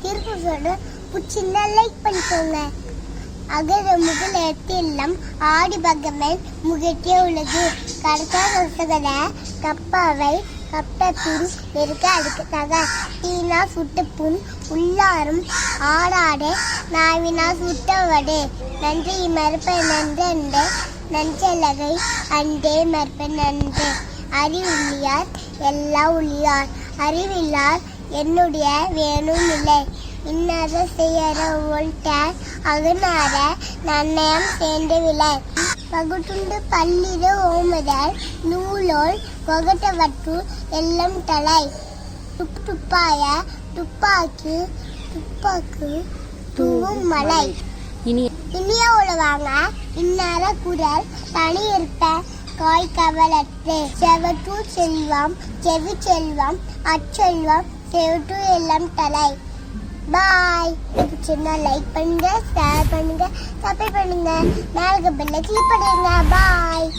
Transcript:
தீர்ப்பு சொல்ல சின்ன லைக் பண்ணிக்கோங்க. அகர முதல் எல்லாம் ஆடி பகவன் முகட்டே உள்ளது. கர்த்தாசகர கப்பாவை கப்பத்தின் இருக்க அடுக்கதாக தீனா சுட்டு புண் உள்ளாரும் ஆடாடே நாவினா சுட்டவடே நன்றி மறுப்ப நன்றே நஞ்சலகை அண்டே மறுப்ப நன்றே. அறிவுள்ளியார் எல்லா உள்ளியார் அறிவில்லார் என்னுடைய வேணும் இல்லை. இன்னார செய்யற ஒல்ட அகனார நன்னயம் சேர்ந்தவில்லை. பகுட்டுண்டு பல்லிட ஓமுதல் நூலோல் பகட்டவற்று எல்லாம் தலை. துப்பாய துப்பாக்கி துப்பாக்கு தூவும் மலை. இனிய உழவாங்க இன்னார குரல் தனி இருப்ப காய் கவலற்று. செவட்டு செல்வம் செவி செல்வம் அச்செல்வம் செவட்டு எல்லாம் தலை. பாய். சின்ன லைக் பண்ணுங்க, ஷேர் பண்ணுங்க, சப்ஸ்கிரைப் பண்ணுங்க, மேலுக்கு பெல்ல கிளிக் பண்ணிடுங்க. பாய்.